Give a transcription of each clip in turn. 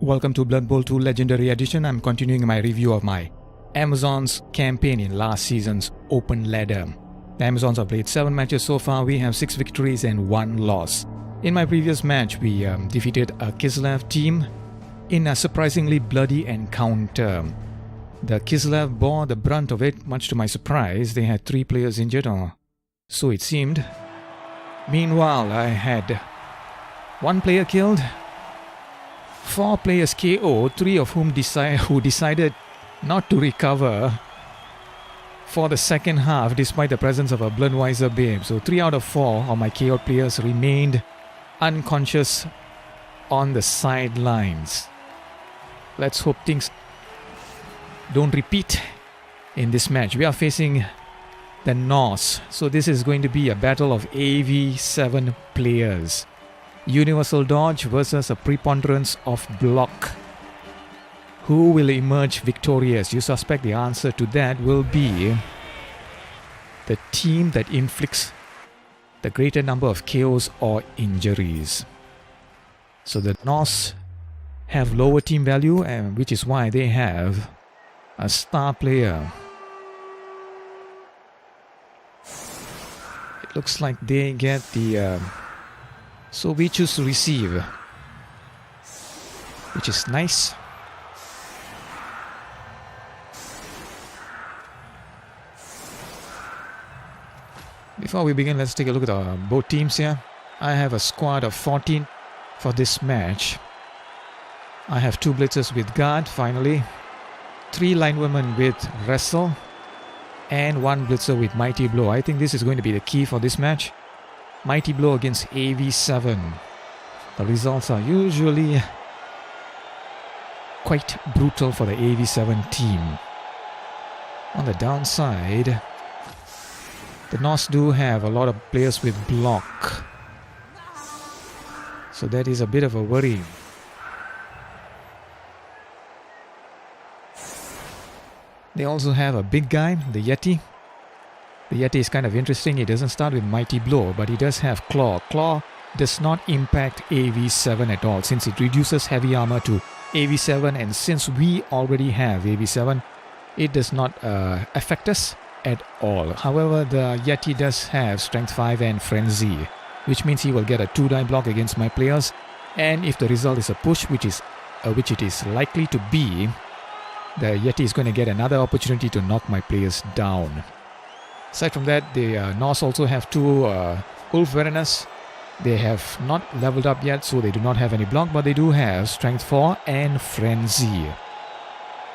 Welcome to Blood Bowl 2 Legendary Edition. I'm continuing my review of my Amazons campaign in last season's Open Ladder. The Amazons have played 7 matches so far. We have 6 victories and 1 loss. In my previous match, we defeated a Kislev team in a surprisingly bloody encounter. The Kislev bore the brunt of it, much to my surprise. They had 3 players injured, or so it seemed. Meanwhile, I had 1 player killed, 4 players KO, 3 of whom decided not to recover for the second half despite the presence of a Bloodweiser babe. So 3 out of 4 of my KO players remained unconscious on the sidelines. Let's hope things don't repeat in this match. We are facing the Norse, so this is going to be a battle of AV7 players. Universal dodge versus a preponderance of block. Who will emerge victorious? You suspect the answer to that will be the team that inflicts the greater number of KOs or injuries. So the Norse have lower team value, and which is why they have a star player. It looks like they get the so we choose to receive, which is nice. Before we begin, let's take a look at both teams here. I have a squad of 14 for this match. I have 2 blitzers with guard, finally, 3 linewomen with wrestle, and 1 blitzer with mighty blow. I think this is going to be the key for this match. Mighty blow against AV7. The results are usually quite brutal for the AV7 team. On the downside, the Norse do have a lot of players with block, so that is a bit of a worry. They also have a big guy, the Yeti. The Yeti is kind of interesting. He doesn't start with Mighty Blow, but he does have Claw. Claw does not impact AV7 at all, since it reduces heavy armor to AV7, and since we already have AV7, it does not affect us at all. However, the Yeti does have Strength 5 and Frenzy, which means he will get a 2-die block against my players, and if the result is a push, which it is likely to be, the Yeti is going to get another opportunity to knock my players down. Aside from that, the Norse also have 2 Wolf Verenus. They have not leveled up yet, so they do not have any block, but they do have Strength 4 and Frenzy.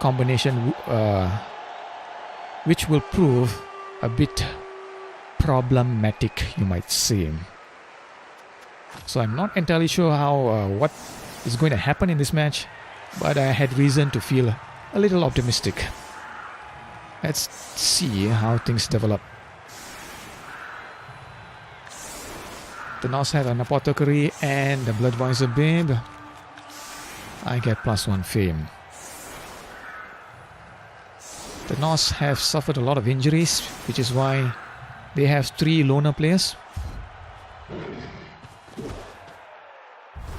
Combination which will prove a bit problematic, you might say. So I'm not entirely sure how what is going to happen in this match, but I had reason to feel a little optimistic. Let's see how things develop. The Norse have an Apothecary and the Bloodweiser babe. I get +1 fame. The Norse have suffered a lot of injuries, which is why they have 3 loner players.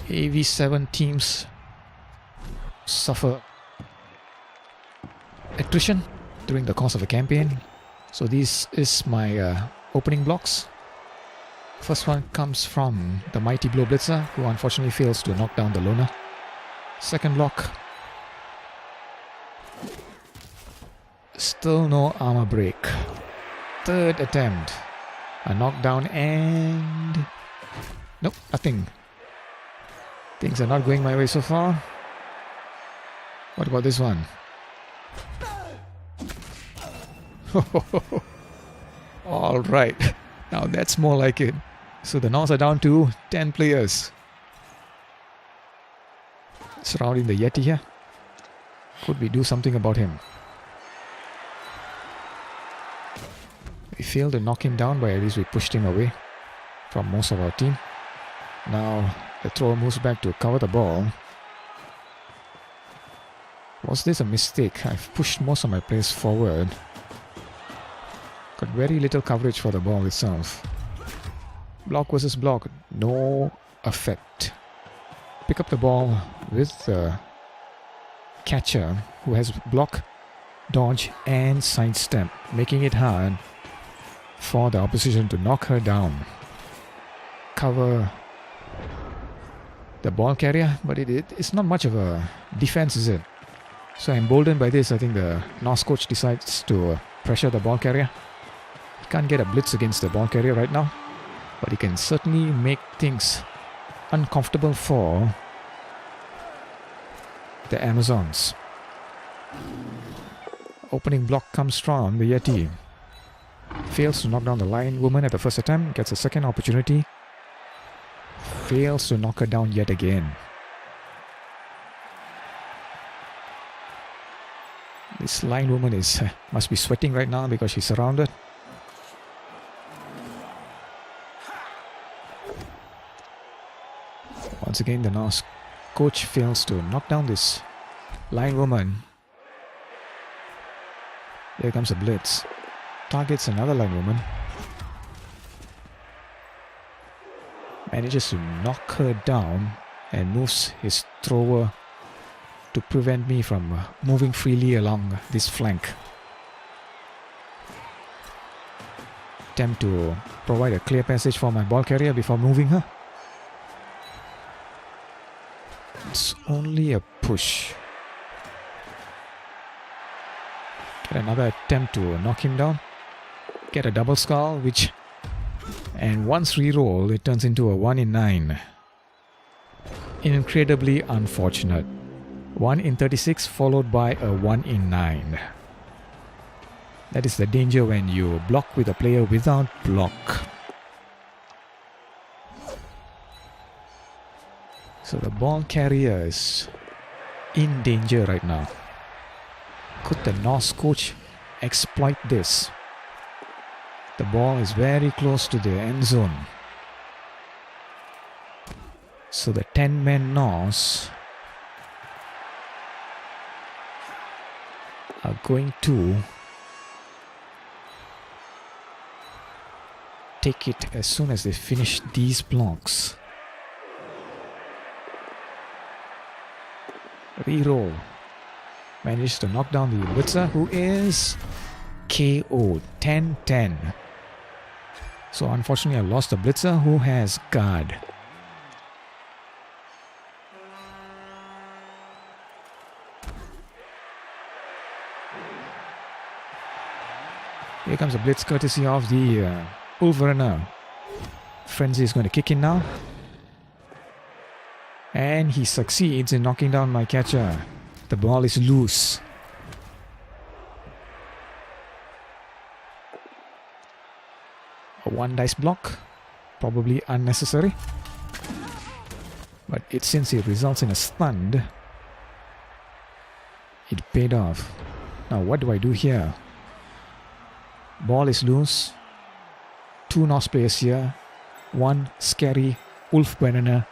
AV7 teams suffer attrition during the course of a campaign. So this is my opening blocks. First one comes from the Mighty Blow Blitzer, who unfortunately fails to knock down the loner. Second block, still no armor break. Third attempt, a knockdown, and nope, nothing. Things are not going my way so far. What about this one? Alright, now that's more like it. So the Norse are down to 10 players. Surrounding the Yeti here. Could we do something about him? We failed to knock him down, but at least we pushed him away from most of our team. Now the thrower moves back to cover the ball. Was this a mistake? I've pushed most of my players forward. Got very little coverage for the ball itself. Block versus block, no effect. Pick up the ball with catcher who has block, dodge and sidestep, making it hard for the opposition to knock her down. Cover the ball carrier, but it's not much of a defense, is it? So emboldened by this, I think the Norse coach decides to pressure the ball carrier. He can't get a blitz against the ball carrier right now, but he can certainly make things uncomfortable for the Amazons. Opening block comes strong. The Yeti fails to knock down the lion woman at the first attempt, gets a second opportunity, fails to knock her down yet again. This lion woman must be sweating right now because she's surrounded. Once again, the Norse coach fails to knock down this lion woman. Here comes a blitz. Targets another lion woman. Manages to knock her down and moves his thrower to prevent me from moving freely along this flank. Attempt to provide a clear passage for my ball carrier before moving her. It's only a push. Get another attempt to knock him down. Get a double skull, and once re-roll, it turns into a 1 in 9. Incredibly unfortunate. 1 in 36 followed by a 1 in 9. That is the danger when you block with a player without block. So the ball carrier is in danger right now. Could the Norse coach exploit this? The ball is very close to the end zone. So the 10-man Norse are going to take it as soon as they finish these blocks. Reroll. Managed to knock down the blitzer, who is KO 10-10. So unfortunately I lost the blitzer who has guard. Here comes a blitz courtesy of the Wolveriner. Frenzy is going to kick in now. And he succeeds in knocking down my catcher. The ball is loose. A 1 dice block. Probably unnecessary. But since it results in a stunned, it paid off. Now what do I do here? Ball is loose. 2 Norse players here. 1 scary Wolf Banner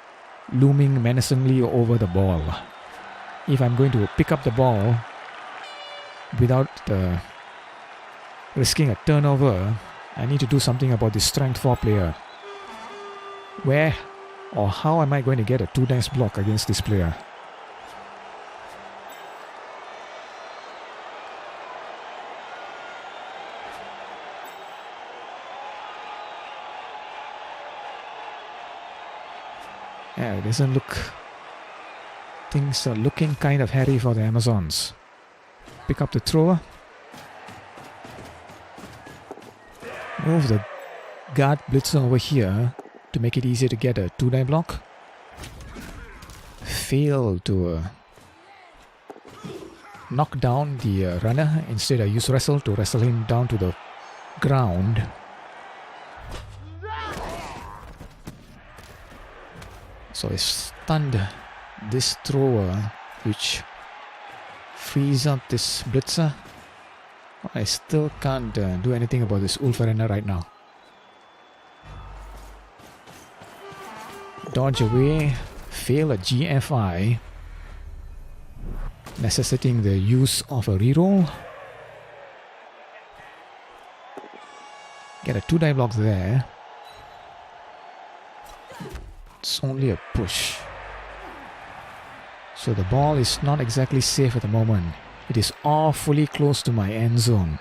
looming menacingly over the ball. If I'm going to pick up the ball without risking a turnover, I need to do something about this strength 4 player. Where or how am I going to get a 2 dice block against this player? Yeah, it doesn't look... Things are looking kind of hairy for the Amazons. Pick up the thrower. Move the guard blitzer over here to make it easier to get a 2 die block. Fail to knock down the runner. Instead I use wrestle to wrestle him down to the ground. So I stunned this thrower, which frees up this blitzer. I still can't do anything about this Wolf Arena right now. Dodge away, fail a GFI, necessitating the use of a reroll. Get a 2 die block there. It's only a push. So the ball is not exactly safe at the moment. It is awfully close to my end zone.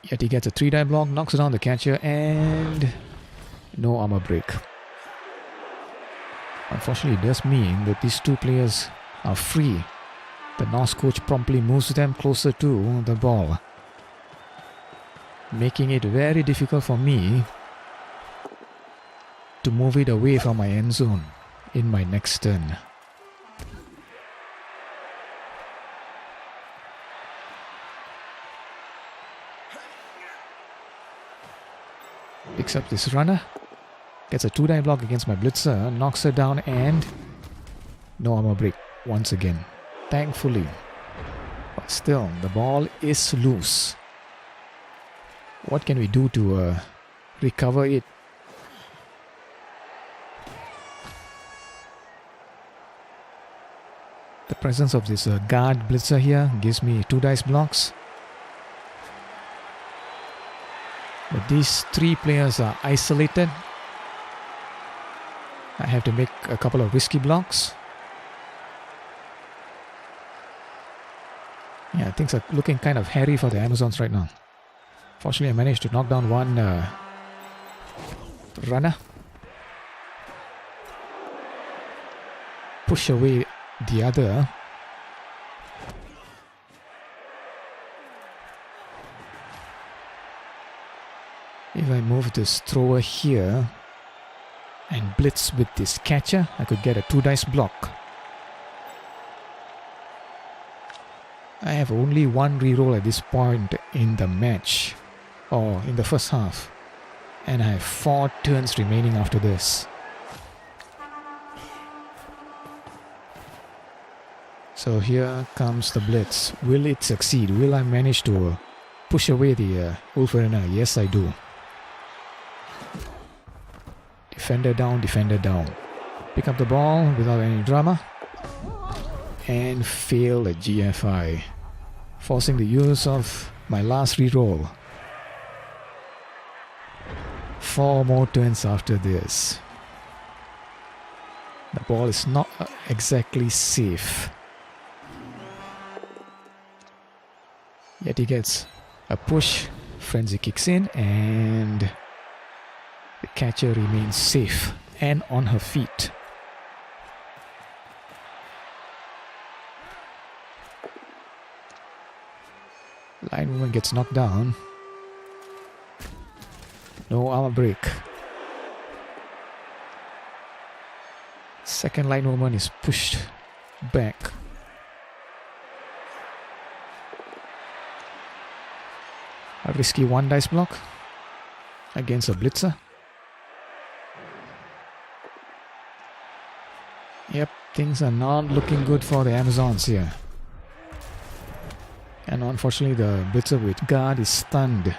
Yet he gets a 3-die block, knocks down the catcher, and no armor break. Unfortunately, it does mean that these two players are free. The Norse coach promptly moves them closer to the ball, making it very difficult for me to move it away from my end zone in my next turn. Picks up this runner, gets a 2-die block against my blitzer, knocks her down, and no armor break once again, thankfully. But still, the ball is loose. What can we do to recover it? The presence of this guard blitzer here gives me 2 dice blocks. But these 3 players are isolated. I have to make a couple of risky blocks. Yeah, things are looking kind of hairy for the Amazons right now. Fortunately, I managed to knock down one runner. Push away the other. If I move this thrower here and blitz with this catcher, I could get a 2 dice block. I have only one reroll at this point in the match, or in the first half, and I have 4 turns remaining after this. So here comes the blitz. Will it succeed? Will I manage to push away the Wolverine? Yes, I do. Defender down, defender down. Pick up the ball without any drama. And fail the GFI. Forcing the use of my last reroll. 4 more turns after this. The ball is not exactly safe. Yet he gets a push. Frenzy kicks in and the catcher remains safe and on her feet. Line woman gets knocked down. No armor break. Second line woman is pushed back. A risky 1 dice block against a blitzer. Yep, things are not looking good for the Amazons here. And unfortunately the blitzer with guard is stunned.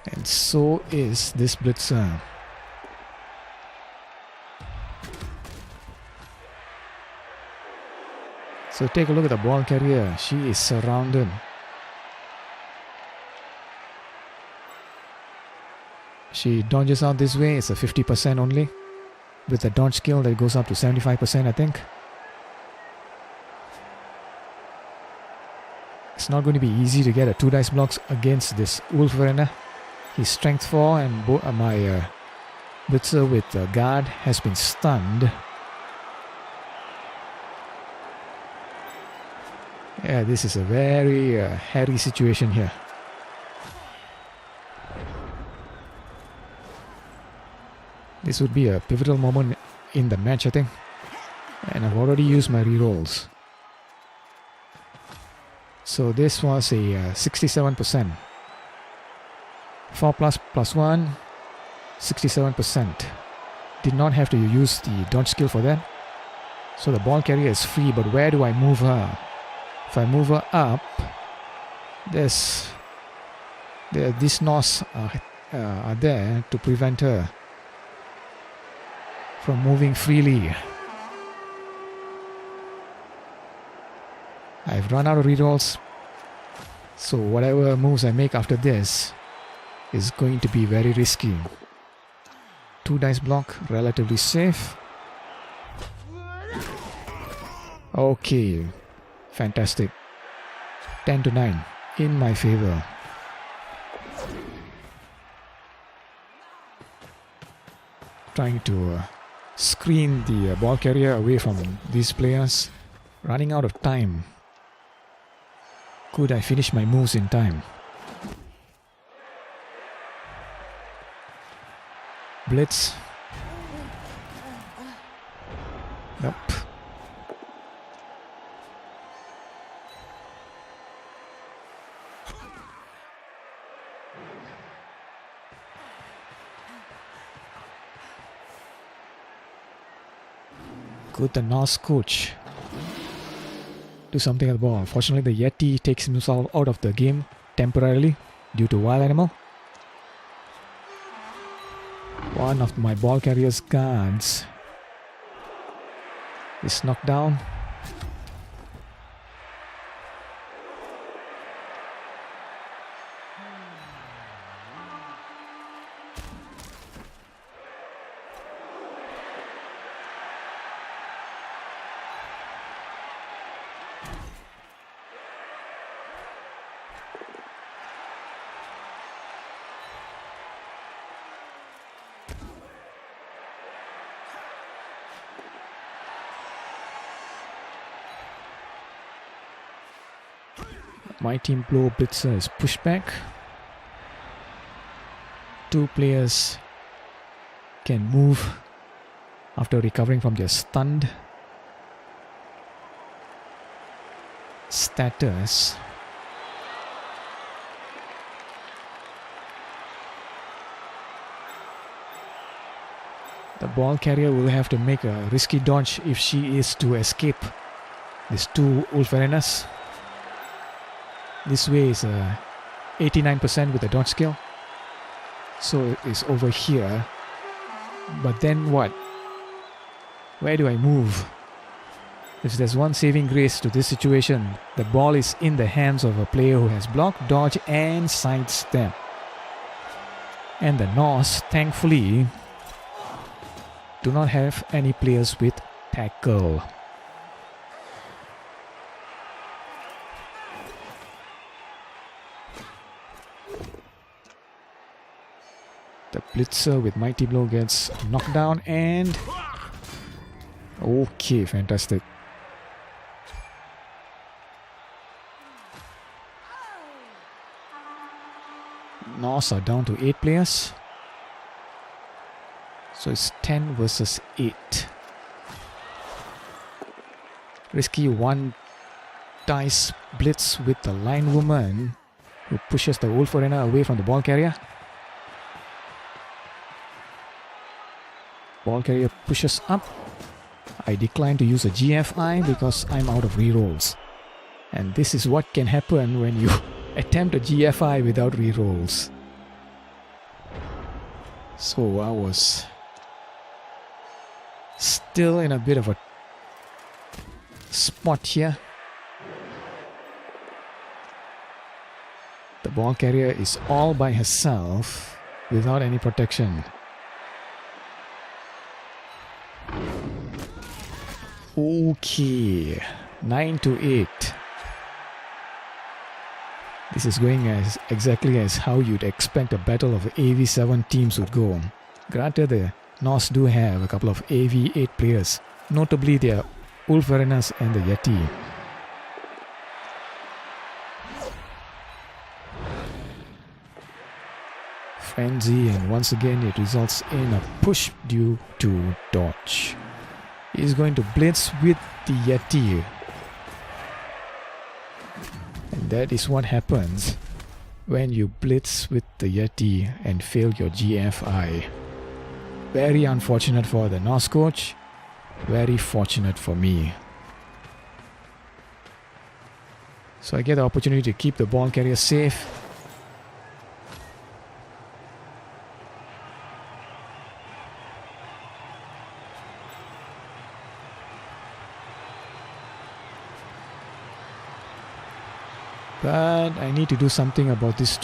And so is this blitzer. So take a look at the ball carrier. She is surrounded. She dodges out this way. It's a 50% only. With the dodge skill that goes up to 75%, I think. It's not going to be easy to get a 2 dice blocks against this Wolverine. He's strength 4 and my blitzer with guard has been stunned. Yeah, this is a very hairy situation here. This would be a pivotal moment in the match, I think. And I've already used my rerolls. So this was a 67%. 4 plus 1, 67%. Did not have to use the dodge skill for that. So the ball carrier is free, but where do I move her? If I move her up, these Norse are there to prevent her from moving freely. I've run out of rerolls. So whatever moves I make after this is going to be very risky. 2 dice block, relatively safe. Okay, fantastic. 10 to 9 in my favor. Trying to screen the ball carrier away from these players. Running out of time. Could I finish my moves in time? Blitz. Nope. Could the Norse coach do something at the ball? Unfortunately, the Yeti takes himself out of the game temporarily due to wild animal. One of my ball carrier's guards is knocked down. My team blow blitzer is pushed back. 2 players can move after recovering from their stunned status. The ball carrier will have to make a risky dodge if she is to escape these 2 wolf arenas. This way is 89% with the dodge skill. So it's over here. But then what? Where do I move? If there's one saving grace to this situation, the ball is in the hands of a player who has block, dodge and sidestep. And the Norse, thankfully, do not have any players with tackle. The blitzer with mighty blow gets knocked down and... Okay, fantastic. Norse are down to 8 players. So it's 10 versus 8. Risky 1 dice blitz with the line woman who pushes the wolf arena away from the ball carrier. Ball carrier pushes up. I decline to use a GFI because I'm out of rerolls. And this is what can happen when you attempt a GFI without rerolls. So I was still in a bit of a spot here. The ball carrier is all by herself without any protection. Okay, 9 to 8. This is going as exactly as how you'd expect a battle of AV7 teams would go. Granted, the Norse do have a couple of AV8 players, notably their Wolf Arenas and the Yeti. Frenzy, and once again it results in a push due to dodge. He's going to blitz with the Yeti. And that is what happens when you blitz with the Yeti and fail your GFI. Very unfortunate for the Norse coach. Very fortunate for me. So I get the opportunity to keep the ball carrier safe. But I need to do something about these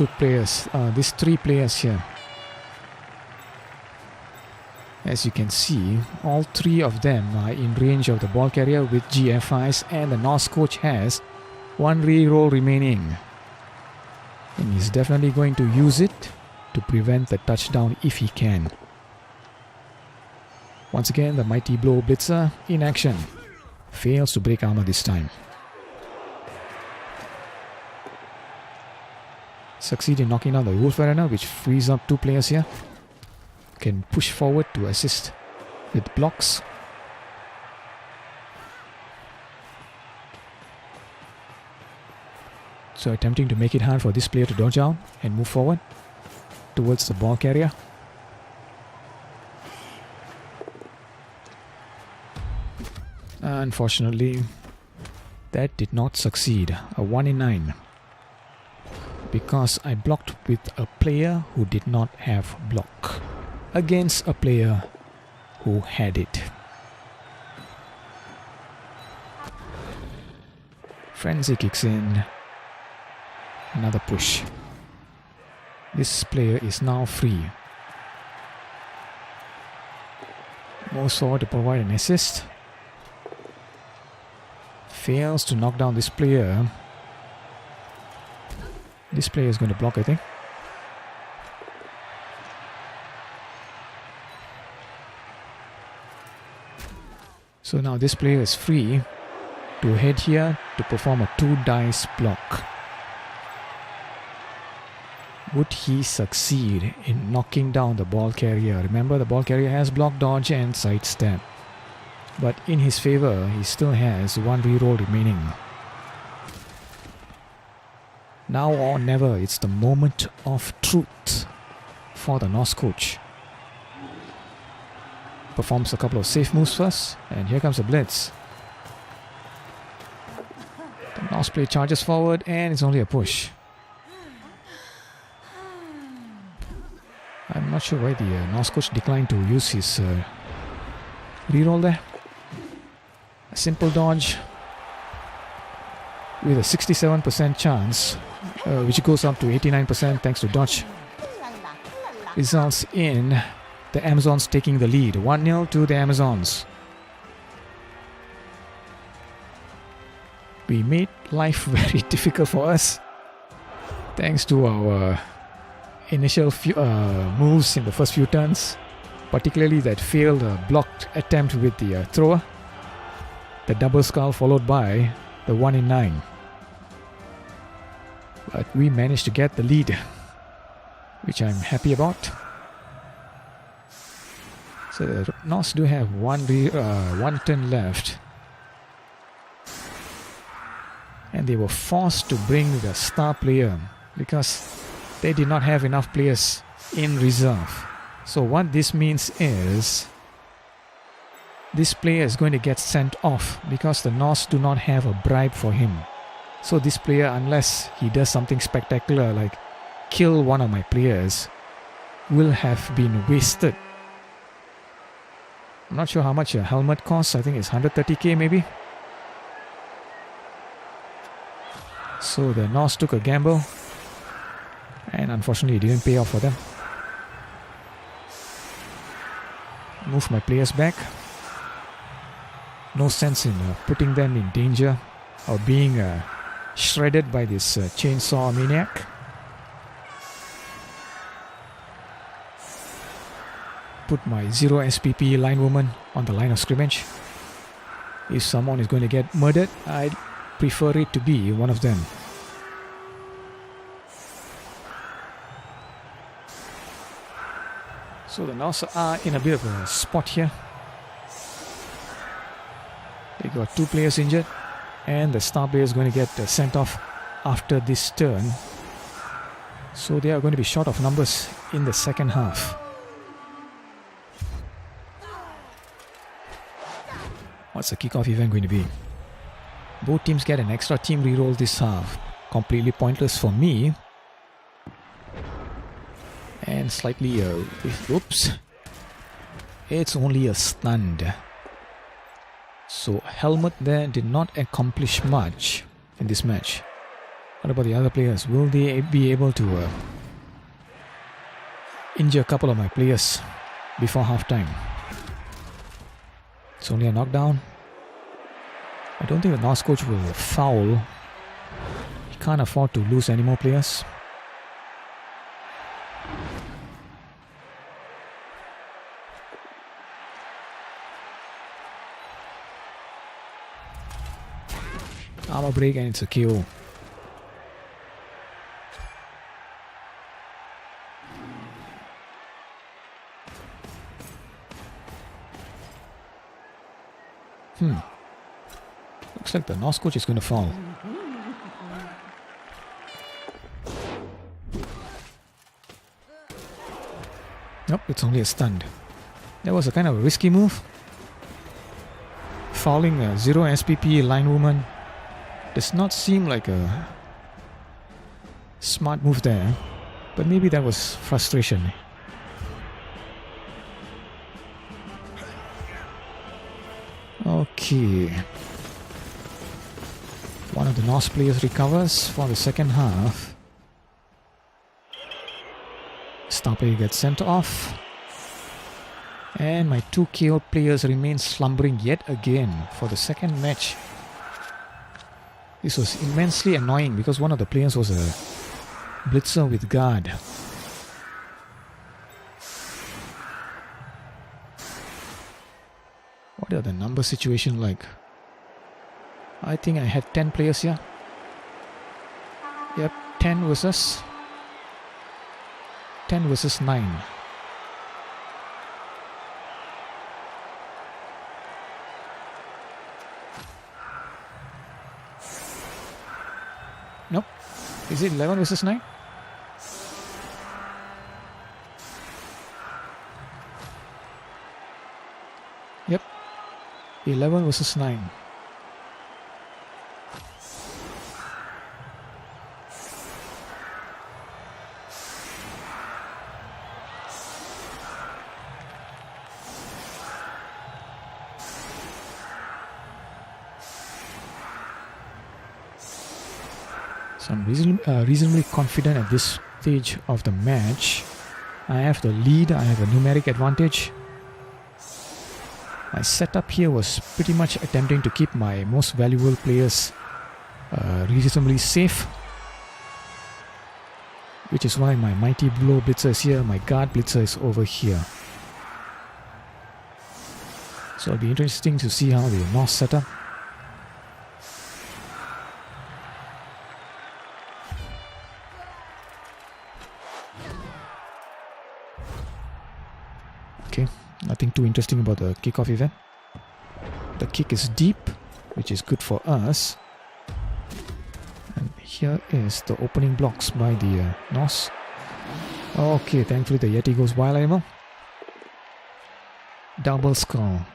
these three players here. As you can see, all three of them are in range of the ball carrier with GFIs, and the Norse coach has one reroll remaining. And he's definitely going to use it to prevent the touchdown if he can. Once again, the mighty blow blitzer in action. Fails to break armor this time. Succeed in knocking down the Wolf Arena, which frees up two players here. Can push forward to assist with blocks. So attempting to make it hard for this player to dodge out and move forward towards the ball carrier. Unfortunately, that did not succeed. A 1 in 9. Because I blocked with a player who did not have block against a player who had it. Frenzy kicks in. Another push. This player is now free. Moves forward to provide an assist. Fails to knock down this player. This player is going to block, I think. So now this player is free to head here to perform a 2 dice block. Would he succeed in knocking down the ball carrier? Remember, the ball carrier has block, dodge and sidestep. But in his favor, he still has one reroll remaining. Now or never, it's the moment of truth for the Norse coach. Performs a couple of safe moves first, and here comes a blitz. The Norse player charges forward, and it's only a push. I'm not sure why the Norse coach declined to use his reroll there. A simple dodge with a 67% chance, which goes up to 89% thanks to dodge, results in the Amazons taking the lead. 1-0 to the Amazons. We made life very difficult for us thanks to our initial moves in the first few turns, particularly that failed blocked attempt with the thrower, the double skull followed by the 1 in 9. But we managed to get the lead, which I'm happy about. So the Norse do have one turn left, and they were forced to bring the star player because they did not have enough players in reserve. So what this means is this player is going to get sent off because the Norse do not have a bribe for him. So this player, unless he does something spectacular like kill one of my players, will have been wasted. I'm not sure how much a helmet costs. I think it's 130k maybe. So the Norse took a gamble, and unfortunately it didn't pay off for them. Move my players back. No sense in putting them in danger or being shredded by this chainsaw maniac. Put my 0 SPP line woman on the line of scrimmage. If someone is going to get murdered, I'd prefer it to be one of them. So the Norse are in a bit of a spot here. They got 2 players injured, and the star player is going to get sent off after this turn. So they are going to be short of numbers in the second half. What's the kickoff event going to be? Both teams get an extra team reroll this half. Completely pointless for me. And slightly, oops. It's only a stunned. So helmet there did not accomplish much in this match. What about the other players? Will they be able to injure a couple of my players before halftime? It's only a knockdown. I don't think the Norse coach will foul. He can't afford to lose any more players. Armor break and it's a KO. Looks like the Norse coach is going to fall. Nope, it's only a stunned. That was a kind of a risky move. Fouling a 0 SPP line woman does not seem like a smart move there, but maybe that was frustration. Okay. One of the Norse players recovers for the second half. Star player gets sent off. And my 2 KO players remain slumbering yet again for the second match. This was immensely annoying because one of the players was a blitzer with guard. What are the number situation like? I think I had 10 players here. Yep, 10 versus 9. Nope. Is it 11 versus 9? Yep. 11 versus 9. So I'm reasonably confident at this stage of the match. I have the lead, I have a numeric advantage. My setup here was pretty much attempting to keep my most valuable players reasonably safe, which is why my mighty blow blitzer is here, my guard blitzer is over here. So it'll be interesting to see how the Norse setup. Okay, nothing too interesting about the kickoff event. The kick is deep, which is good for us. And here is the opening blocks by the Norse. Okay, thankfully the Yeti goes wild animal. Double score.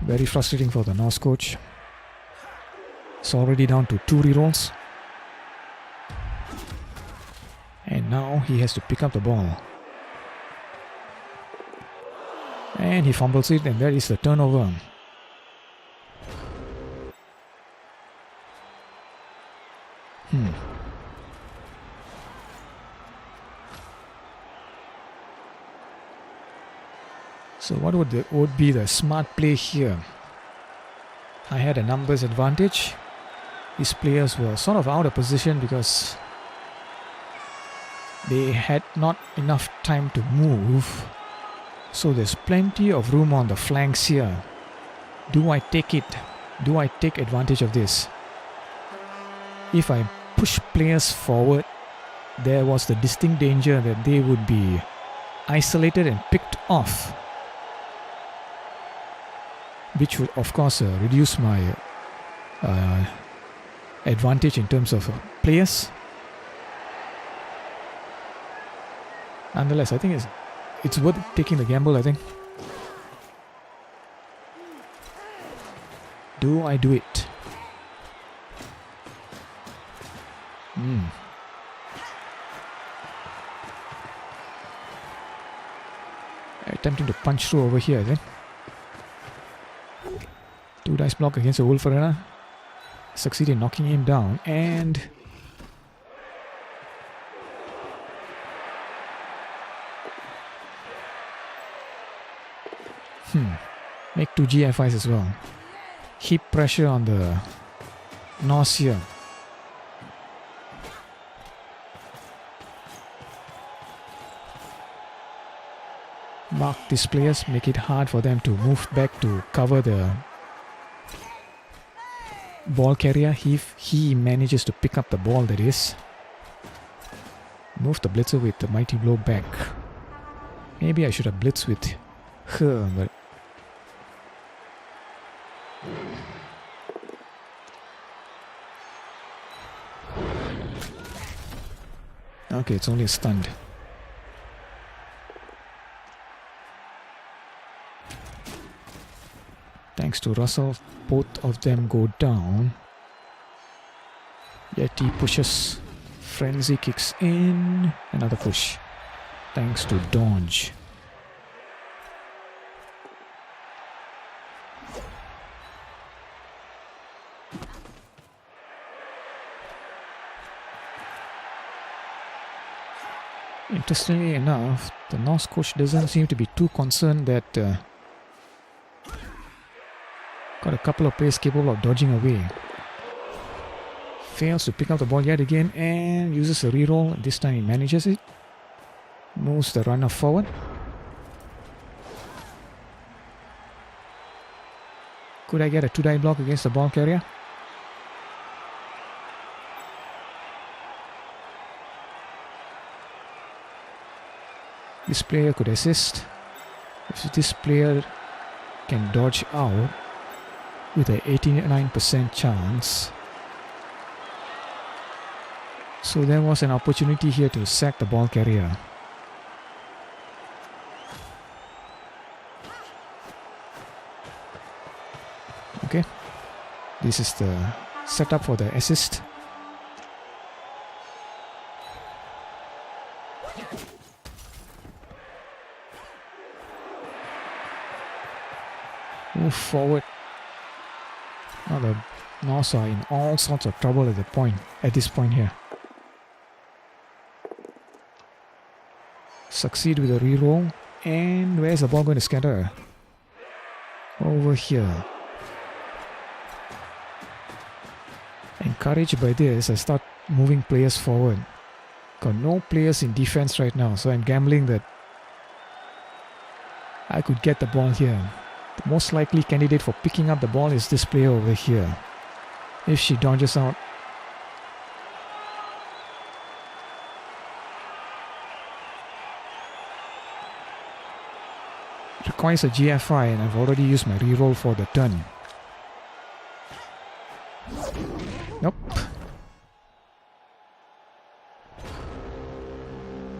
Very frustrating for the Norse coach. It's already down to 2 rerolls. And now he has to pick up the ball. And he fumbles it, and there is the turnover. So what would be the smart play here? I had a numbers advantage. These players were sort of out of position because they had not enough time to move. So there's plenty of room on the flanks here. Do I take it? Do I take advantage of this? If I push players forward, there was the distinct danger that they would be isolated and picked off, which would of course reduce my advantage in terms of players. Nonetheless, I think it's worth taking the gamble, I think. Do I do it? Attempting to punch through over here, I think. 2 dice block against the Wolf Arena. Succeed in knocking him down, and Make 2 GFIs as well. Heap pressure on the Norse here. Mark these players, make it hard for them to move back to cover the ball carrier if he manages to pick up the ball, that is. Move the blitzer with the mighty blow back. Maybe I should have blitzed with her, but okay, it's only a stunned. Thanks to Russell, both of them go down. Yeti pushes. Frenzy kicks in. Another push. Thanks to Donge. Interestingly enough, the Norse coach doesn't seem to be too concerned that got a couple of players capable of dodging away. Fails to pick up the ball yet again and uses a reroll. This time he manages it. Moves the runner forward. Could I get a 2-die block against the ball carrier? This player could assist. If this player can dodge out with an 89% chance. So there was an opportunity here to sack the ball carrier. Okay, this is the setup for the assist. Move forward. Now the Norse are in all sorts of trouble at this point here. Succeed with a reroll. And where's the ball going to scatter? Over here. Encouraged by this, I start moving players forward. Got no players in defense right now, so I'm gambling that I could get the ball here. The most likely candidate for picking up the ball is this player over here. If she dodges out, it requires a GFI and I've already used my reroll for the turn. Nope.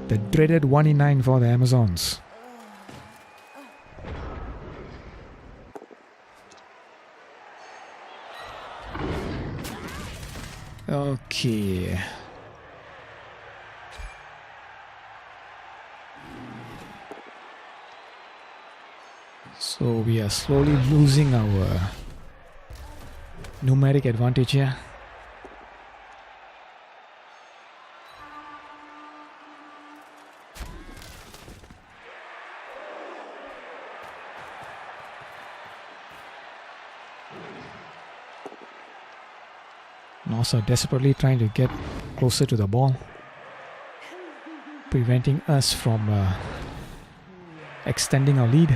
The dreaded 1 in 9 for the Amazons. Okay. So we are slowly losing our numeric advantage here. Norse are desperately trying to get closer to the ball, preventing us from extending our lead.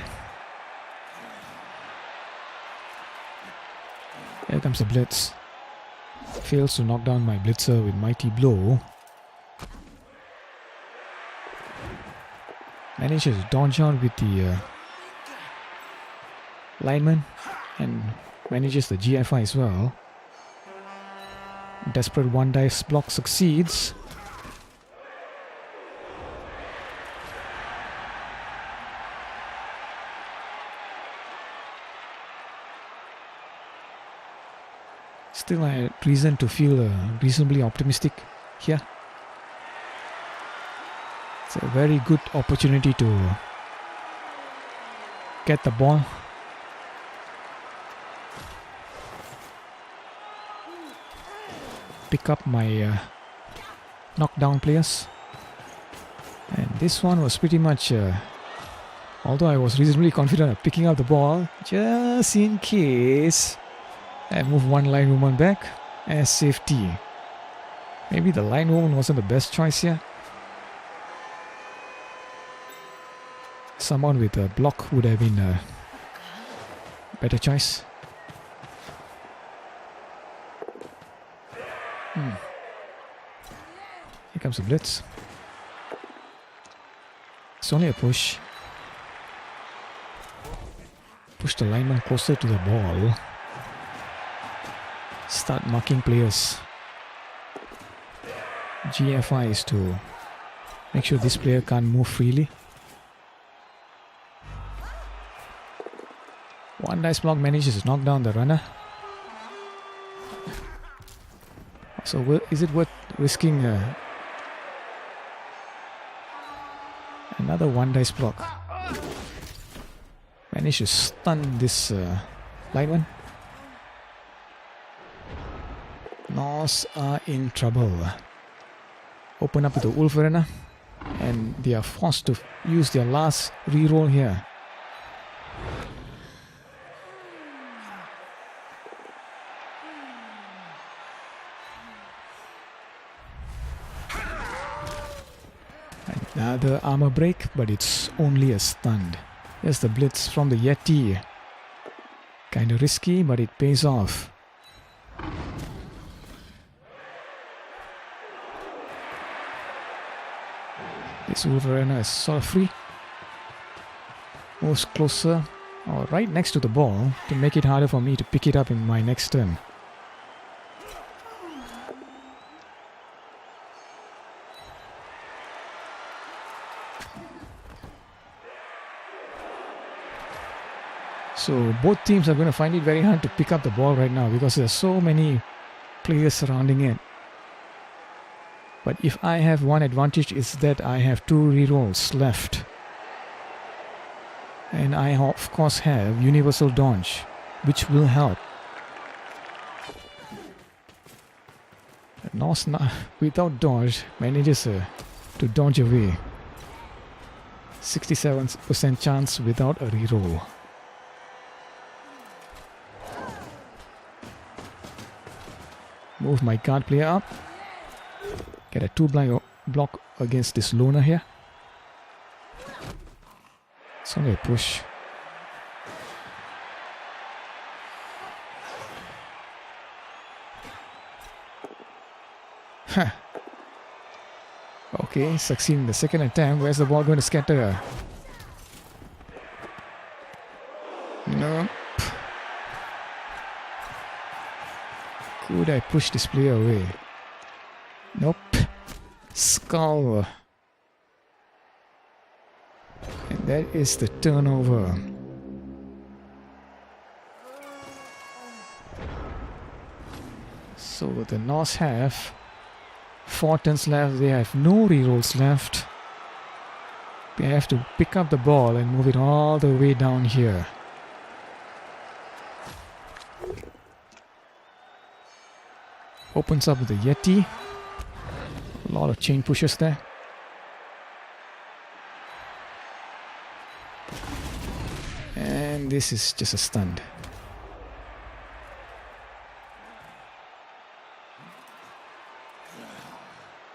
Here comes the blitz. Fails to knock down my blitzer with mighty blow. Manages to dodge out with the lineman and manages the GFI as well. Desperate 1-dice block succeeds. Still, I had reason to feel reasonably optimistic here. It's a very good opportunity to get the ball. Pick up my knockdown players. And this one was pretty much Although I was reasonably confident of picking up the ball, just in case, I moved one line woman back as safety. Maybe the line woman wasn't the best choice here. Someone with a block would have been a better choice. Here comes the blitz. It's only a push. Push the lineman closer to the ball. Start marking players. GFI is to make sure this player can't move freely. One dice block manages to knock down the runner. So is it worth risking another one dice block? Manage to stun this lineman. Norse are in trouble. Open up with the Wolf Arena, and they are forced to use their last reroll here. Another armor break, but it's only a stun. Here's the blitz from the Yeti. Kinda risky, but it pays off. This Wolverine is sort of free. Moves closer, or right next to the ball, to make it harder for me to pick it up in my next turn. So both teams are going to find it very hard to pick up the ball right now because there's so many players surrounding it. But if I have one advantage, is that I have 2 rerolls left. And I of course have Universal Dodge, which will help. Norse without dodge manages to dodge away. 67% chance without a reroll. Move my guard player up. Get a 2-blind block against this loner here. It's only a push. Huh. Okay, succeed in the second attempt. Where's the ball going to scatter? Nope. Could I push this player away? Nope. Skull. And that is the turnover. So the Norse have 4 turns left. They have no rerolls left. They have to pick up the ball and move it all the way down here. Opens up with the Yeti. A lot of chain pushes there. And this is just a stunt.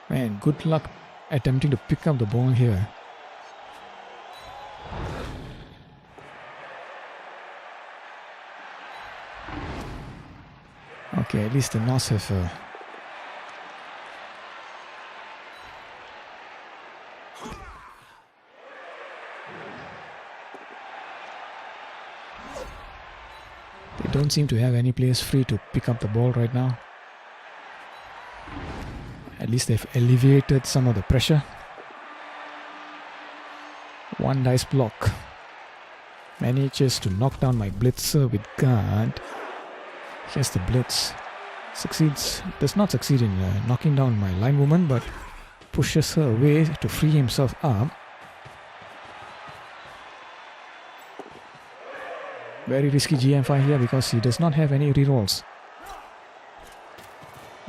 Man, good luck attempting to pick up the ball here. Okay, at least the Norse have they don't seem to have any players free to pick up the ball right now. At least they've alleviated some of the pressure. 1 dice block. Manages to knock down my blitzer with guard. Here's the blitz. Succeeds, does not succeed in knocking down my line woman, but pushes her away to free himself up. Very risky GM5 here because he does not have any rerolls.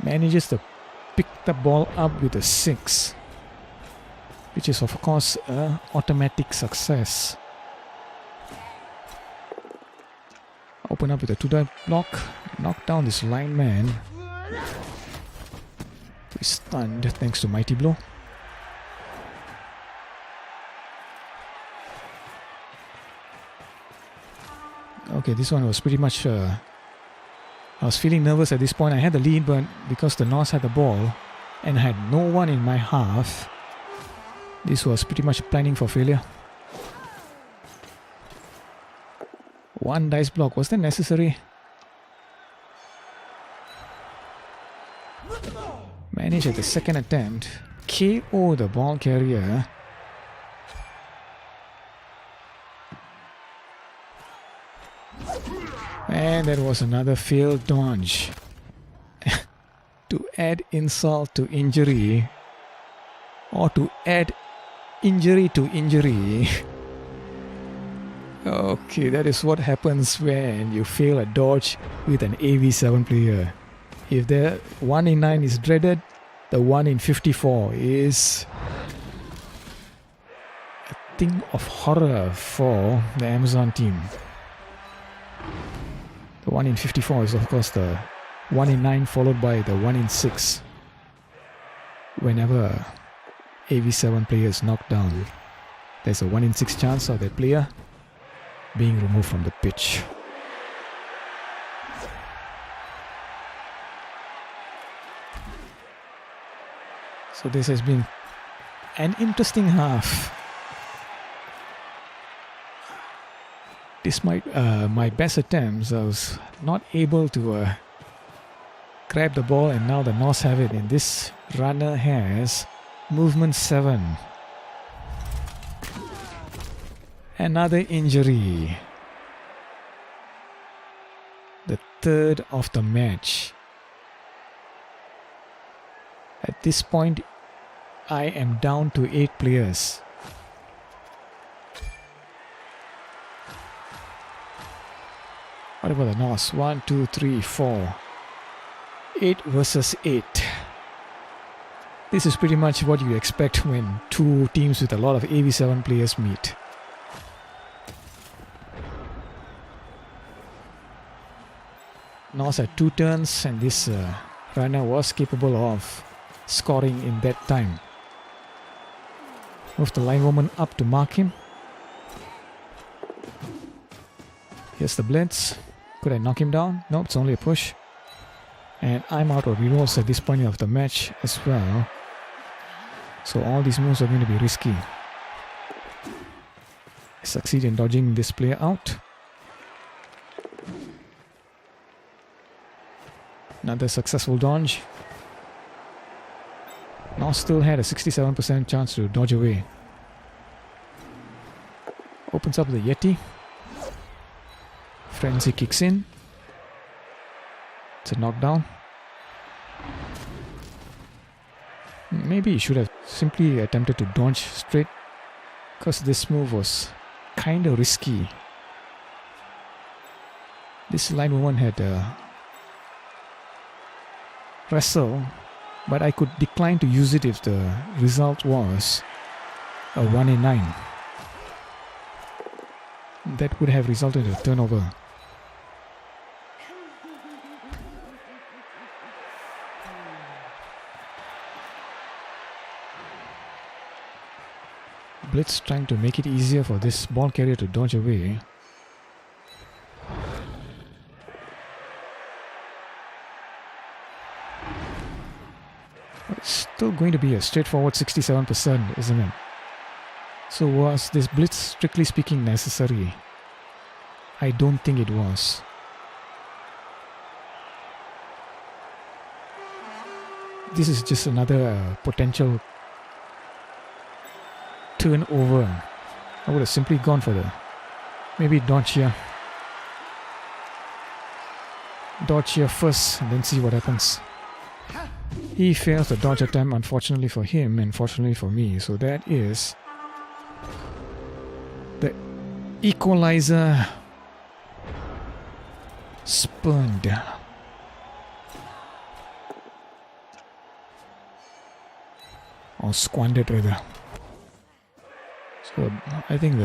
Manages to pick the ball up with a 6, which is of course an automatic success. Open up with a 2-dot block. Knock down this lineman. He's stunned thanks to Mighty Blow. Okay, this one was pretty much... I was feeling nervous at this point. I had the lead, but because the Norse had the ball and I had no one in my half, this was pretty much planning for failure. One dice block. Was that necessary? Managed at the second attempt. KO the ball carrier. And that was another failed dodge. To add insult to injury, or to add injury to injury. Okay, that is what happens when you fail a dodge with an AV7 player. If the 1 in 9 is dreaded, the 1 in 54 is a thing of horror for the Amazon team. The 1 in 54 is of course the 1 in 9 followed by the 1 in 6. Whenever AV7 player is knocked down, there's a 1 in 6 chance of that player being removed from the pitch. So this has been an interesting half. Despite my best attempts, I was not able to grab the ball, and now the Norse have it, and this runner has movement 7. Another injury. The third of the match. At this point, I am down to 8 players. What about the Norse? 1, 2, 3, 4. 8 versus 8. This is pretty much what you expect when two teams with a lot of AV7 players meet. Norse had 2 turns, and this runner was capable of scoring in that time. Move the linewoman up to mark him. Here's the blitz. Could I knock him down? No, it's only a push. And I'm out of rerolls at this point of the match as well. So all these moves are going to be risky. I succeed in dodging this player out. Another successful dodge. Now still had a 67% chance to dodge away. Opens up the Yeti. Frenzy kicks in. It's a knockdown. Maybe he should have simply attempted to dodge straight, because this move was kind of risky. This line woman had wrestle, but I could decline to use it if the result was a 1 in 9. That would have resulted in a turnover. Blitz trying to make it easier for this ball carrier to dodge away. It's still going to be a straightforward 67%, isn't it? So was this blitz strictly speaking necessary? I don't think it was. This is just another potential turnover. I would have simply gone for the maybe dodge here. Dodge here first and then see what happens. He fails the dodge attempt, unfortunately for him and fortunately for me. So that is the equalizer spurned. Or squandered rather. So I think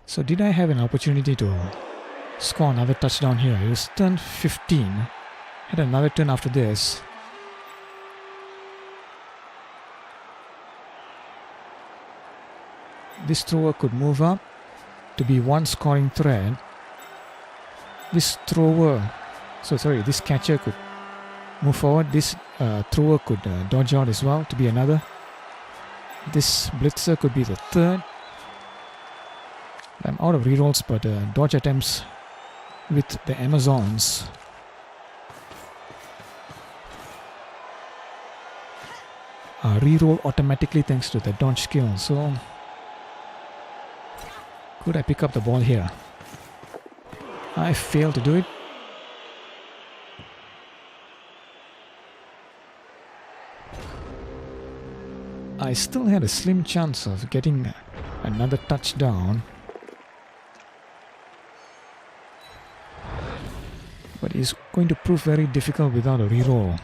So did I have an opportunity to score another touchdown here? It was turn 15. Had another turn after this. This thrower could move up to be one scoring threat. This catcher could move forward. This thrower could dodge out as well to be another. This blitzer could be the third. I'm out of rerolls, but dodge attempts with the Amazons. Reroll automatically thanks to the dodge skill. So could I pick up the ball here? I failed to do it. I still had a slim chance of getting another touchdown. But it's going to prove very difficult without a reroll.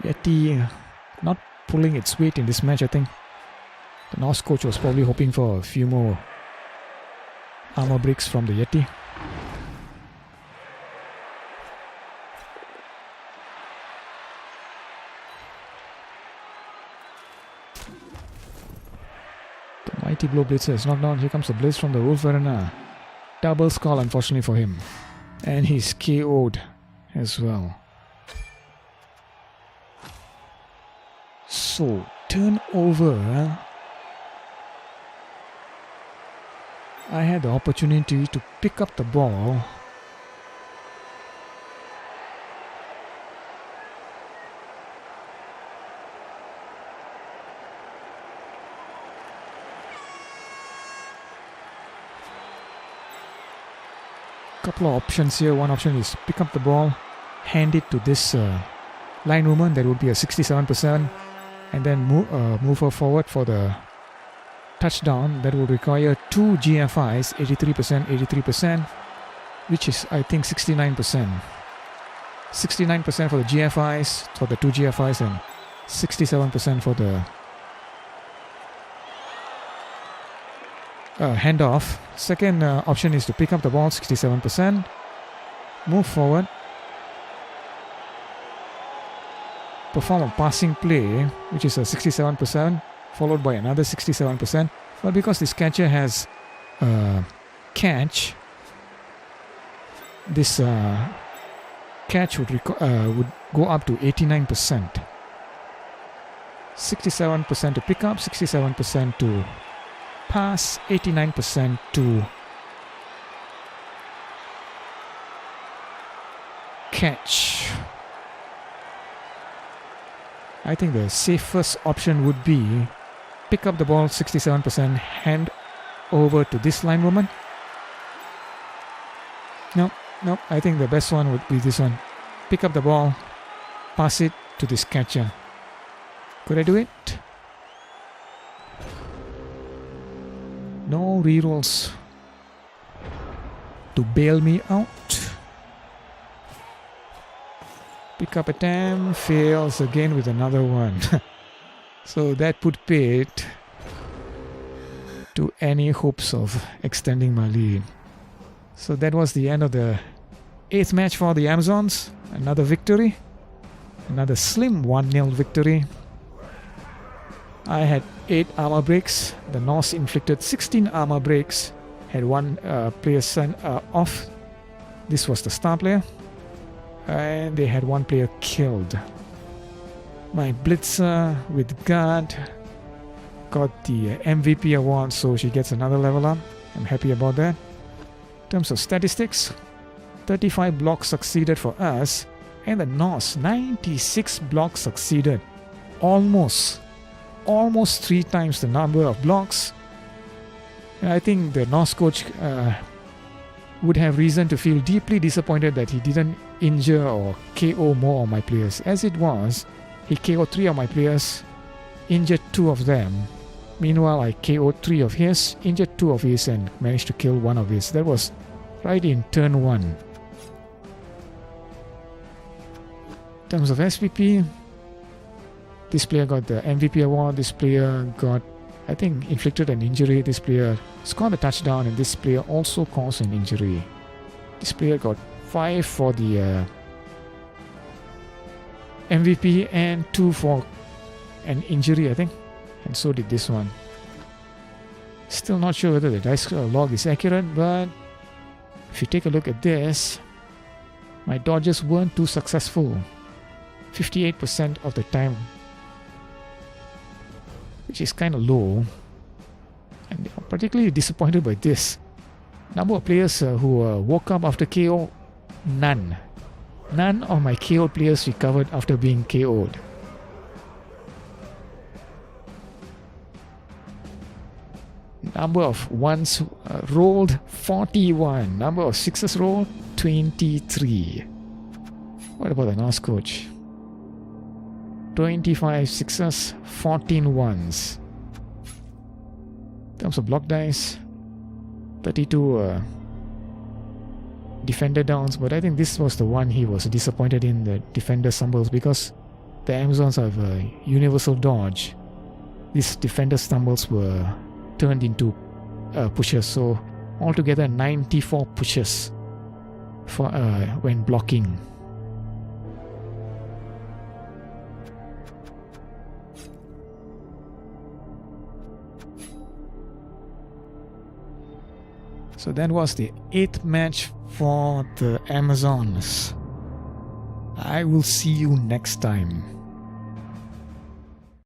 Yeti not pulling its weight in this match, I think. The Norse coach was probably hoping for a few more armor breaks from the Yeti. The mighty blow blitzer is knocked down. Here comes the blitz from the Wolf Arena. Double skull, unfortunately for him. And he's KO'd as well. So, turnover. I had the opportunity to pick up the ball. Couple of options here. One option is pick up the ball, hand it to this line woman. That would be a 67%, and then move her forward for the touchdown. That would require 2 GFIs, 83%, 83%, which is I think 69%. 69% for the GFIs, for the 2 GFIs, and 67% for the handoff. Second option is to pick up the ball, 67%, move forward, perform a passing play, which is a 67%, followed by another 67%. But because this catcher has catch, this catch would go up to 89%. 67% to pick up, 67% to pass, 89% to catch. I think the safest option would be pick up the ball, 67%, hand over to this line woman. No, I think the best one would be this one. Pick up the ball, pass it to this catcher. Could I do it? No rerolls to bail me out. Pick up attempt, fails again with another one. So that put paid to any hopes of extending my lead. So that was the end of the 8th match for the Amazons. Another victory. Another slim 1-0 victory. I had 8 armor breaks. The Norse inflicted 16 armor breaks. Had one player sent off. This was the star player. And they had one player killed. My blitzer with guard got the MVP award, so she gets another level up. I'm happy about that. In terms of statistics, 35 blocks succeeded for us, and the Norse 96 blocks succeeded. Almost 3 times the number of blocks. And I think the Norse coach would have reason to feel deeply disappointed that he didn't injure or KO more of my players. As it was, he KO'd 3 of my players, injured 2 of them. Meanwhile, I KO'd 3 of his, injured 2 of his, and managed to kill 1 of his. That was right in turn 1. In terms of SPP, This player got the MVP award. This player got, I think, inflicted an injury. This player scored a touchdown, and this player also caused an injury. This player got 5 for the MVP and 2 for an injury, I think. And so did this one. Still not sure whether the dice log is accurate, but if you take a look at this, my dodges weren't too successful. 58% of the time, which is kind of low. And I'm particularly disappointed by this. Number of players who woke up after KO, none. None of my KO players recovered after being KO'd. Number of ones rolled, 41. Number of sixes rolled, 23. What about the last coach? 25 sixes, 14 ones. In terms of block dice, 32 defender downs, but I think this was the one he was disappointed in, the defender stumbles, because the Amazons have a universal dodge. These defender stumbles were turned into pushes, so altogether 94 pushes for when blocking. So that was the 8th match for the Amazons. I will see you next time.